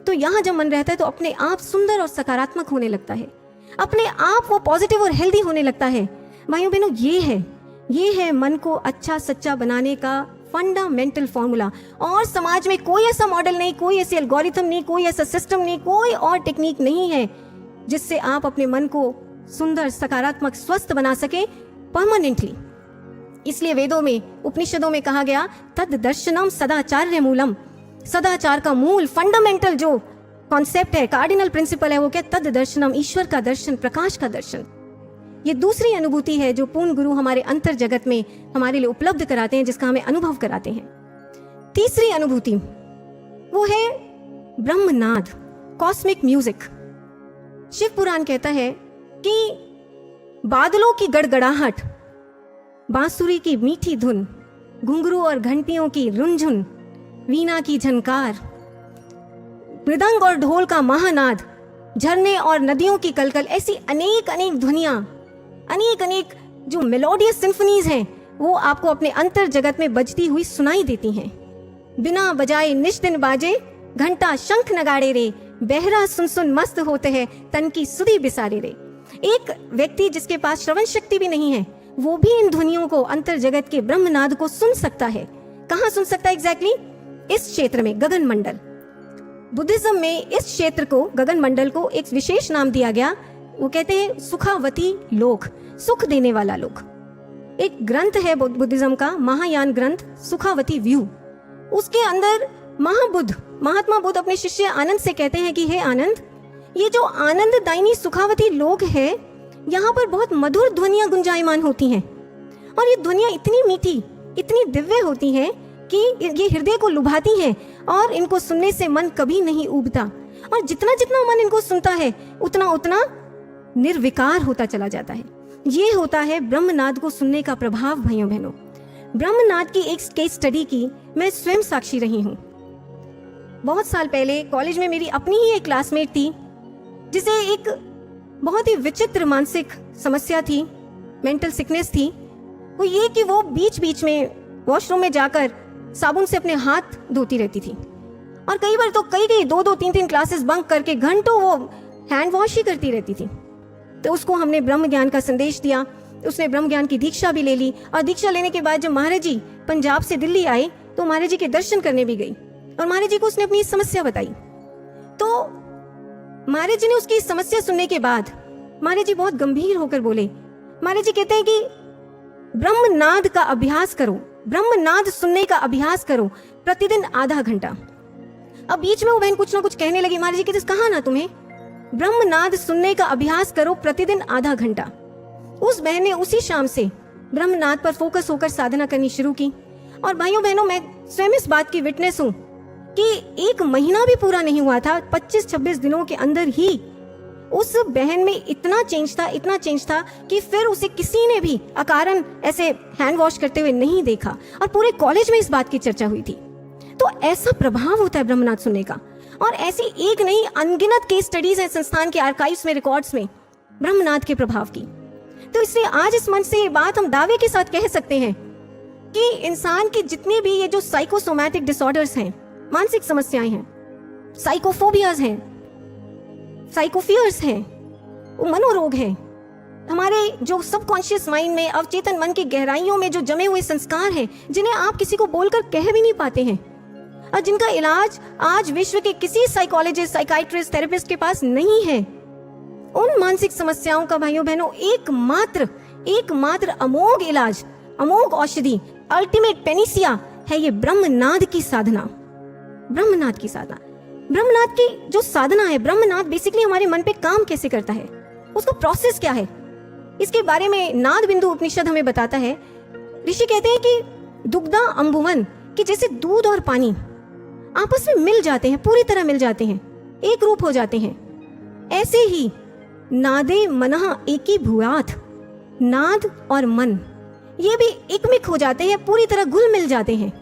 तो यहाँ जब मन रहता है तो अपने आप सुंदर और सकारात्मक होने लगता है, अपने आप वो पॉजिटिव और हेल्दी होने लगता है। भाइयों बहनों, ये है मन को अच्छा सच्चा बनाने का फंडामेंटल फॉर्मूला। और समाज में कोई ऐसा मॉडल नहीं, कोई ऐसी एल्गोरिथम नहीं, कोई ऐसा सिस्टम नहीं, कोई और टेक्निक नहीं है जिससे आप अपने मन को सुंदर सकारात्मक स्वस्थ बना सके परमानेंटली। इसलिए वेदों में उपनिषदों में कहा गया तद दर्शनम सदाचार्य मूलम। सदाचार का मूल फंडामेंटल जो कॉन्सेप्ट है, कार्डिनल प्रिंसिपल है, वो क्या? तद दर्शनम, ईश्वर का दर्शन, प्रकाश का दर्शन। ये दूसरी अनुभूति है जो पूर्ण गुरु हमारे अंतर जगत में हमारे लिए उपलब्ध कराते हैं, जिसका हमें अनुभव कराते हैं। तीसरी अनुभूति वो है ब्रह्मनाद, कॉस्मिक म्यूजिक। शिव पुराण कहता है कि बादलों की गड़गड़ाहट, बांसुरी की मीठी धुन, घुंघरू और घंटियों की रुनझुन, वीणा की झनकार, मृदंग और ढोल का महानाद, झरने और नदियों की कलकल, ऐसी अनेक अनेक ध्वनियां, अनेक अनेक जो मेलोडियस सिम्फनीज हैं, वो आपको अपने अंतर जगत में बजती हुई सुनाई देती हैं। बिना बजाए निष्दिन बाजे, घंटा शंख नगाड़े रे, बहरा सुन सुन मस्त होते हैं, तन की सुधी बिसारे रे। एक व्यक्ति जिसके पास श्रवण शक्ति भी नहीं है, वो भी इन ध्वनियों को, अंतर जगत के ब्रह्मनाद को सुन सकता है। कहाँ सुन सकता है एग्जैक्टली? इस क्षेत्र में, गगन मंडल। बुद्धिज्म में इस क्षेत्र को, गगन मंडल को एक विशेष नाम दिया गया। वो कहते हैं सुखावती लोक, सुख देने वाला लोक। एक ग्रंथ है बुद्धिज्म का, महायान ग्रंथ, सुखावती व्यू। उसके अंदर महात्मा बुद्ध अपने शिष्य आनंद से कहते हैं कि हे आनंद, ये जो आनंददायिनी सुखावती लोक है, यहाँ पर बहुत मधुर ध्वनियां गुंजायमान होती हैं, और ये ध्वनियां इतनी मीठी, इतनी दिव्य होती हैं कि ये हृदय को लुभाती हैं, और इनको सुनने से मन कभी नहीं ऊबता। और जितना जितना मन इनको सुनता है, उतना उतना निर्विकार होता चला जाता है। ये होता है ब्रह्मनाद को सुनने का प्रभाव। भाइयों बहनों, ब्रह्मनाद की एक केस स्टडी की मैं स्वयं साक्षी रही हूँ। बहुत साल पहले कॉलेज में मेरी अपनी ही एक क्लासमेट थी, जिसे एक बहुत ही विचित्र मानसिक समस्या थी, मेंटल सिकनेस थी। वो ये कि वो बीच बीच में वॉशरूम में जाकर साबुन से अपने हाथ धोती रहती थी, और कई बार तो कई 2-3 क्लासेस बंक करके घंटों वो हैंड वॉश ही करती रहती थी। तो उसको हमने ब्रह्म ज्ञान का संदेश दिया, उसने ब्रह्म ज्ञान की दीक्षा भी ले ली, और दीक्षा लेने के बाद जब महाराज जी पंजाब से दिल्ली आए तो महाराज जी के दर्शन करने भी गई, और महाराज जी को उसने अपनी समस्या बताई। तो महाराज जी ने उसकी समस्या सुनने के बाद महाराज जी बहुत गंभीर होकर बोले। महाराज जी कहते हैं कि ब्रह्मनाद का अभ्यास करो, ब्रह्मनाद सुनने का अभ्यास करो, प्रतिदिन आधा घंटा। अब बीच में वो बहन कुछ ना कुछ कहने लगी। महाराज जी कहते कहा ना तुम्हें, ब्रह्मनाद सुनने का अभ्यास करो प्रतिदिन आधा घंटा। उस बहन ने उसी शाम से ब्रह्मनाद पर फोकस होकर साधना करनी शुरू की। और भाइयों बहनों, मैं स्वयं इस बात की विटनेस हूँ कि 1 महीना भी पूरा नहीं हुआ था, 25-26 दिनों के अंदर ही उस बहन में इतना चेंज था कि फिर उसे किसी ने भी अकारण ऐसे हैंड वॉश करते हुए नहीं देखा, और पूरे कॉलेज में इस बात की चर्चा हुई थी। तो ऐसा प्रभाव होता है ब्रह्मनाद सुनने का। और ऐसी एक नहीं, अनगिनत केस स्टडीज हैं संस्थान के आर्काइव्स में, रिकॉर्ड्स में, ब्रह्मनाद के प्रभाव की। तो इसलिए आज इस मंच से ये बात हम दावे के साथ कह सकते हैं कि इंसान की जितनी भी ये जो साइकोसोमैटिक डिसऑर्डर्स हैं, मानसिक समस्याएं हैं, साइकोफोबियाज हैं, साइकोफियर्स हैं, वो मनोरोग हैं, हमारे जो सबकॉन्शियस माइंड में, अवचेतन मन की गहराइयों में जो जमे हुए संस्कार हैं, जिन्हें आप किसी को बोलकर कह भी नहीं पाते हैं, और जिनका इलाज आज विश्व के किसी साइकोलॉजिस्ट, साइकाइट्रिस्ट, थेरेपिस्ट के पास नहीं है, उन मानसिक समस्याओं का भाइयों बहनों एकमात्र अमोघ इलाज, अमोघ औषधि, अल्टीमेट पेनिसिया है ये ब्रह्मनाद की साधना। ब्रह्मनाद की साधना, ब्रह्मनाद की जो साधना है, ब्रह्मनाद बेसिकली हमारे मन पे काम कैसे करता है, उसका प्रोसेस क्या है, इसके बारे में नाद बिंदु उपनिषद हमें बताता है। ऋषि कहते हैं कि दुग्धा अम्बुवन, कि जैसे दूध और पानी आपस में मिल जाते हैं, पूरी तरह मिल जाते हैं, एक रूप हो जाते हैं, ऐसे ही नादे मनः एकी भूयात, नाद और मन ये भी एकमिक हो जाते हैं, पूरी तरह घुल मिल जाते हैं।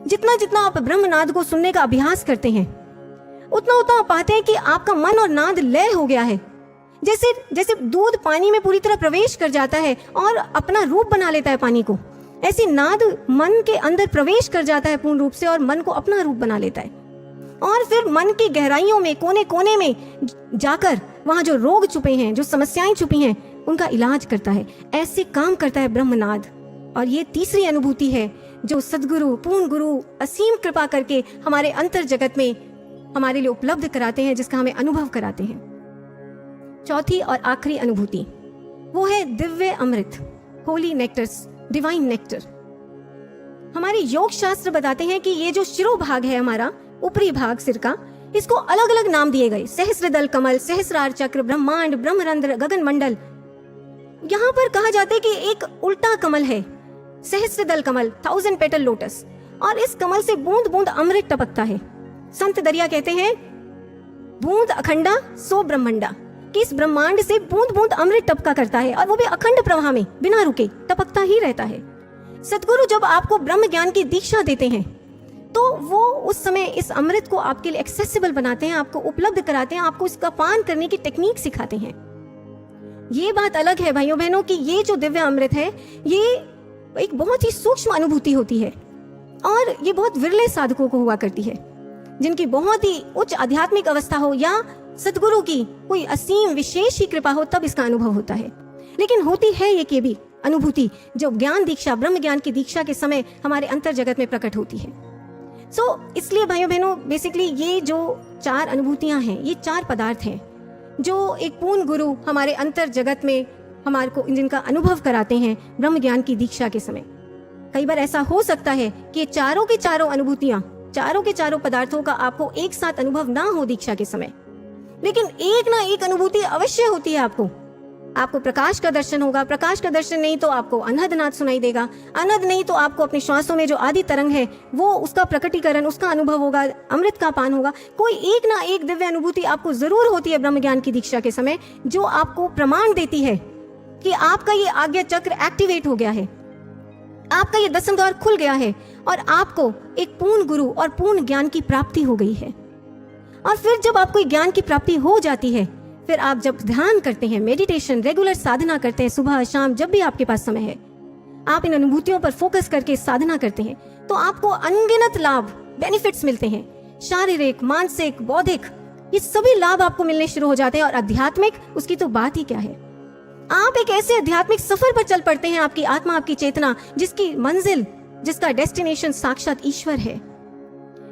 जितना जितना आप ब्रह्मनाद को सुनने का अभ्यास करते हैं, उतना उतना आप पाते हैं कि आपका मन और नाद लय हो गया है। जैसे जैसे दूध पानी में पूरी तरह प्रवेश कर जाता है और अपना रूप बना लेता है पानी को, ऐसे नाद मन के अंदर प्रवेश कर जाता है पूर्ण रूप से और मन को अपना रूप बना लेता है और फिर मन की गहराइयों में, कोने कोने में जाकर वहां जो रोग छुपे हैं, जो समस्याएं छुपी हैं, उनका इलाज करता है। ऐसे काम करता है ब्रह्मनाद। और ये तीसरी अनुभूति है जो सदगुरु, पूर्ण गुरु असीम कृपा करके हमारे अंतर जगत में हमारे लिए उपलब्ध कराते हैं, जिसका हमें अनुभव कराते हैं। चौथी और आखिरी अनुभूति वो है दिव्य अमृत, होली नेक्टर्स, डिवाइन नेक्टर। हमारे योग शास्त्र बताते हैं कि ये जो शिरोभाग है हमारा, ऊपरी भाग सिर का, इसको अलग अलग नाम दिए गए। सहस्त्रदल कमल, सहस्रार चक्र, ब्रह्मांड, ब्रह्मरंध्र, गगन मंडल। यहाँ पर कहा जाता है कि एक उल्टा कमल है, सहस्त्रदल कमल, 1000 पेटल लोटस, और इस कमल से बूंद बूंद अमृत टपकता है। संत दरिया कहते हैं बूंद अखंडा सो ब्रह्मंडा, कि इस ब्रह्मांड से बूंद बूंद अमृत टपका करता है और वो भी अखंड प्रवाह में बिना रुके टपकता ही रहता है। सदगुरु जब आपको ब्रह्म ज्ञान की दीक्षा देते हैं तो वो उस समय इस अमृत को आपके लिए एक्सेसिबल बनाते हैं, आपको उपलब्ध कराते हैं, आपको इसका पान करने की टेक्निक सिखाते हैं। ये बात अलग है भाइयों बहनों कि ये जो दिव्य अमृत है ये एक बहुत ही सूक्ष्म अनुभूति होती है और ये बहुत विरले साधकों को हुआ करती है, जिनकी बहुत ही उच्च आध्यात्मिक अवस्था हो या सदगुरु की कोई असीम विशेष ही कृपा हो, तब इसका अनुभव होता है। लेकिन होती है ये भी अनुभूति जो ज्ञान दीक्षा, ब्रह्म ज्ञान की दीक्षा के समय हमारे अंतर जगत में प्रकट होती है। इसलिए भाइयों बहनों, बेसिकली ये जो 4 अनुभूतियां हैं, ये 4 पदार्थ हैं जो एक पूर्ण गुरु हमारे अंतर जगत में हमारे को जिनका अनुभव कराते हैं ब्रह्म ज्ञान की दीक्षा के समय। कई बार ऐसा हो सकता है कि चारों की चारों अनुभूतियां, चारों के चारों पदार्थों का आपको एक साथ अनुभव ना हो दीक्षा के समय, लेकिन एक ना एक अनुभूति अवश्य होती है। आपको प्रकाश का दर्शन होगा, प्रकाश का दर्शन नहीं तो आपको अनहद नाद सुनाई देगा, अनहद नहीं तो आपको अपने श्वासों में जो आदि तरंग है वो उसका प्रकटीकरण, उसका अनुभव होगा, अमृत का पान होगा। कोई एक ना एक दिव्य अनुभूति आपको जरूर होती है ब्रह्म ज्ञान की दीक्षा के समय, जो आपको प्रमाण देती है कि आपका ये आज्ञा चक्र एक्टिवेट हो गया है, आपका ये 10वें द्वार खुल गया है और आपको एक पूर्ण गुरु और पूर्ण ज्ञान की प्राप्ति हो गई है। और फिर जब आपको ज्ञान की प्राप्ति हो जाती है, फिर आप जब ध्यान करते हैं, मेडिटेशन, रेगुलर साधना करते हैं, सुबह शाम जब भी आपके पास समय है, आप इन अनुभूतियों पर फोकस करके साधना करते हैं, तो आपको अनगिनत लाभ, बेनिफिट्स मिलते हैं। शारीरिक, मानसिक, बौद्धिक, ये सभी लाभ आपको मिलने शुरू हो जाते हैं। और आध्यात्मिक, उसकी तो बात ही क्या है। आप एक ऐसे आध्यात्मिक सफर पर चल पड़ते हैं, आपकी आत्मा, आपकी चेतना, जिसकी मंजिल, जिसका डेस्टिनेशन साक्षात ईश्वर है।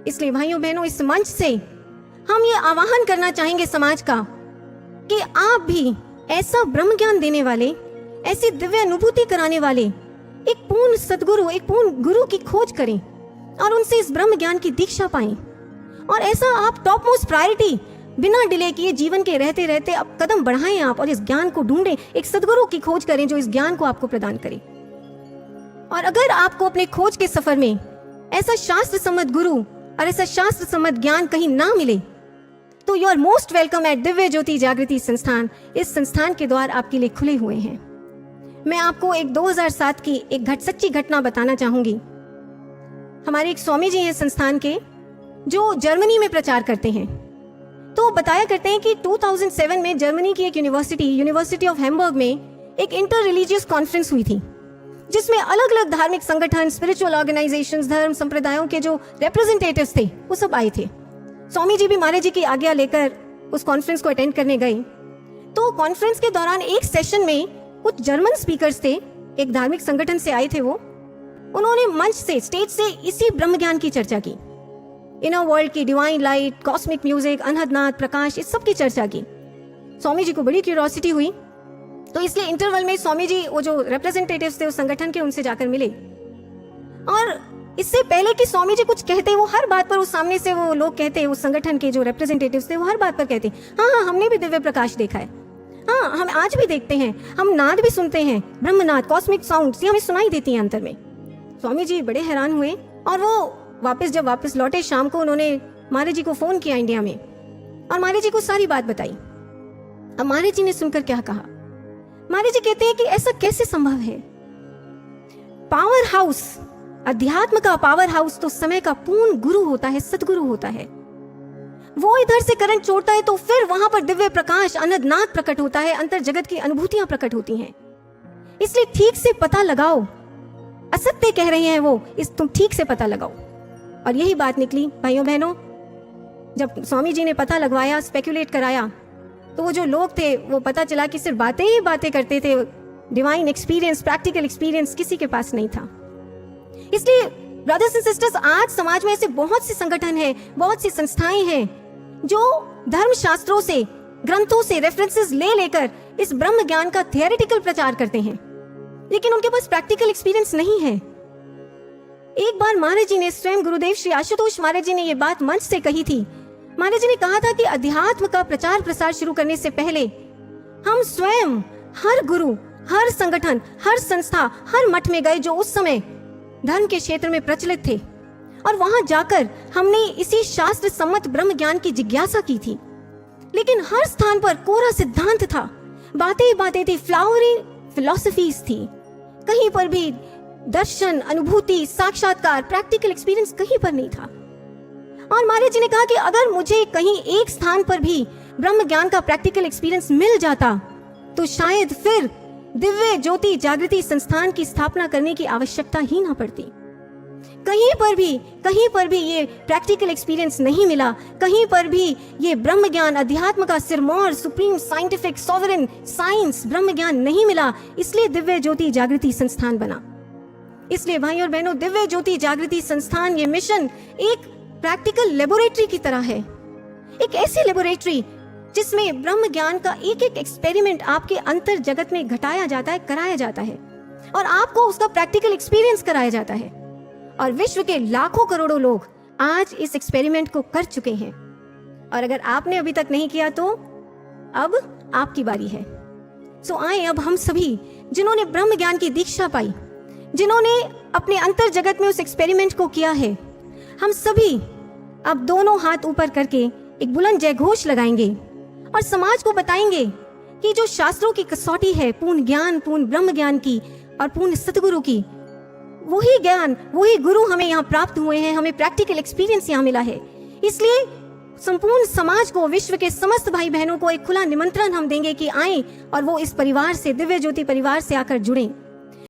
इसलिए भाइयों बहनों, इस मंच से हम ये आह्वान करना चाहेंगे समाज का कि आप भी ऐसा ब्रह्म ज्ञान देने वाले, ऐसी दिव्य अनुभूति कराने वाले एक पूर्ण सदगुरु, एक पूर्ण गुरु की खोज करें और उनसे इस ब्रह्म ज्ञान की दीक्षा पाएं। और ऐसा आप टॉप मोस्ट प्रायोरिटी बिना डिले किए जीवन के रहते रहते अब कदम बढ़ाएं आप और इस ज्ञान को ढूंढें, एक सदगुरु की खोज करें जो इस ज्ञान को आपको प्रदान करे। और अगर आपको अपने खोज के सफर में ऐसा शास्त्र सम्मत गुरु और ऐसा शास्त्र सम्मत ज्ञान कहीं ना मिले, तो you are most welcome at Divya Jyoti जागृति संस्थान। इस संस्थान के द्वार आपके लिए खुले हुए हैं। मैं आपको एक 2007 की एक सच्ची घटना बताना चाहूंगी। हमारे एक स्वामी जी हैं संस्थान के, जो जर्मनी में प्रचार करते हैं। तो बताया करते हैं कि 2007 में जर्मनी की एक यूनिवर्सिटी ऑफ हैम्बर्ग में एक इंटर रिलीजियस कॉन्फ्रेंस हुई थी, जिसमें अलग अलग धार्मिक संगठन, स्पिरिचुअल ऑर्गेनाइजेशंस, धर्म संप्रदायों के जो रिप्रेजेंटेटिव्स थे वो सब आए थे। स्वामी जी भी महाराज जी की आज्ञा लेकर उस कॉन्फ्रेंस को अटेंड करने गए। तो कॉन्फ्रेंस के दौरान एक सेशन में कुछ जर्मन स्पीकर्स थे, एक धार्मिक संगठन से आए थे वो। उन्होंने मंच से, स्टेज से इसी ब्रह्म ज्ञान की चर्चा की, इनर वर्ल्ड की, डिवाइन लाइट, कॉस्मिक म्यूजिक, अनहद नाद, प्रकाश, इस सब की चर्चा की। स्वामी जी को बड़ी क्यूरियोसिटी हुई, तो इसलिए इंटरवल में स्वामी जी वो जो रिप्रेजेंटेटिव्स थे उस संगठन के, उनसे जाकर मिले। और इससे पहले कि स्वामी जी कुछ कहते, वो हर बात पर, उस सामने से वो लोग कहते, उस संगठन के जो रिप्रेजेंटेटिव्स थे वो हर बात पर कहते, हाँ हमने भी दिव्य प्रकाश देखा है, हाँ हम आज भी देखते हैं, हम नाद भी सुनते हैं, ब्रह्मनाद, कॉस्मिक साउंड्स, ये हमें सुनाई देती हैं अंतर में। स्वामी जी बड़े हैरान हुए और वो जब वापस लौटे शाम को, उन्होंने महाराज जी को फोन किया इंडिया में और महाराज जी को सारी बात बताई। अब महाराज जी ने सुनकर क्या कहा, महाराज जी कहते हैं कि ऐसा कैसे संभव है। पावर हाउस, अध्यात्म का पावर हाउस तो समय का पूर्ण गुरु होता है, सदगुरु होता है। वो इधर से करंट छोड़ता है तो फिर वहां पर दिव्य प्रकाश अनंतनाद प्रकट होता है, अंतर जगत की अनुभूतियां प्रकट होती हैं। इसलिए ठीक से पता लगाओ, असत्य कह रहे हैं वो, इस तुम ठीक से पता लगाओ। और यही बात निकली भाइयों बहनों, जब स्वामी जी ने पता लगवाया, स्पेकुलेट कराया, तो वो जो लोग थे वो पता चला कि सिर्फ बातें ही बातें करते थे, डिवाइन एक्सपीरियंस, प्रैक्टिकल एक्सपीरियंस किसी के पास नहीं था। इसलिए ब्रदर्स एंड सिस्टर्स, आज समाज में ऐसे बहुत से संगठन हैं, बहुत सी संस्थाएं हैं जो धर्म शास्त्रों से, ग्रंथों से रेफरेंसेस ले लेकर इस ब्रह्म ज्ञान का थियोरेटिकल प्रचार करते हैं, लेकिन उनके पास प्रैक्टिकल एक्सपीरियंस नहीं है। एक बार महाराज जी ने, स्वयं गुरुदेव श्री आशुतोष महाराज जी ने यह बात मंच से कही थी। महाराज जी ने कहा था कि अध्यात्म का प्रचार प्रसार शुरू करने से पहले हम स्वयं हर गुरु, हर संगठन, हर संस्था, हर मठ में गए जो उस समय धर्म के क्षेत्र में प्रचलित थे, और वहां जाकर हमने इसी शास्त्र सम्मत ब्रह्म ज्ञान की जिज्ञासा की थी। लेकिन हर स्थान पर कोरा सिद्धांत था, बातें ही बातें थी, फ्लावरी फिलॉसफीज थी, कहीं पर भी दर्शन, अनुभूति, साक्षात्कार, प्रैक्टिकल एक्सपीरियंस कहीं पर नहीं था। और महाराज जी ने कहा कि अगर मुझे कहीं एक स्थान पर भी ब्रह्म ज्ञान का प्रैक्टिकल एक्सपीरियंस मिल जाता तो शायद फिर दिव्य ज्योति जागृति संस्थान की स्थापना करने की आवश्यकता ही ना पड़ती। कहीं पर भी ये प्रैक्टिकल एक्सपीरियंस नहीं मिला, कहीं पर भी ये ब्रह्म ज्ञान, अध्यात्म का Sirmaur, supreme scientific sovereign science ब्रह्म ज्ञान नहीं मिला, इसलिए दिव्य ज्योति जागृति संस्थान बना। इसलिए भाइयों और बहनों, दिव्य ज्योति जागृति संस्थान, ये मिशन एक प्रैक्टिकल लेबोरेटरी की तरह है, एक ऐसी लेबोरेटरी जिसमें ब्रह्म ज्ञान का एक एक एक्सपेरिमेंट आपके अंतर जगत में घटाया जाता है, कराया जाता है, और आपको उसका प्रैक्टिकल एक्सपीरियंस कराया जाता है। और विश्व के लाखों करोड़ों लोग आज इस एक्सपेरिमेंट को कर चुके हैं, और अगर आपने अभी तक नहीं किया तो अब आपकी बारी है। सो आए अब हम सभी जिन्होंने ब्रह्म ज्ञान की दीक्षा पाई, जिन्होंने अपने अंतर जगत में उस एक्सपेरिमेंट को किया है, हम सभी अब दोनों हाथ ऊपर करके एक बुलंद जय घोष लगाएंगे और समाज को बताएंगे कि जो शास्त्रों की कसौटी है पूर्ण ज्ञान, पूर्ण ब्रह्म ज्ञान की और पूर्ण सतगुरु की, वही ज्ञान, वही गुरु हमें यहाँ प्राप्त हुए हैं, हमें प्रैक्टिकल एक्सपीरियंस यहाँ मिला है। इसलिए संपूर्ण समाज को, विश्व के समस्त भाई बहनों को एक खुला निमंत्रण हम देंगे कि आएं और वो इस परिवार से, दिव्य ज्योति परिवार से आकर जुड़ें।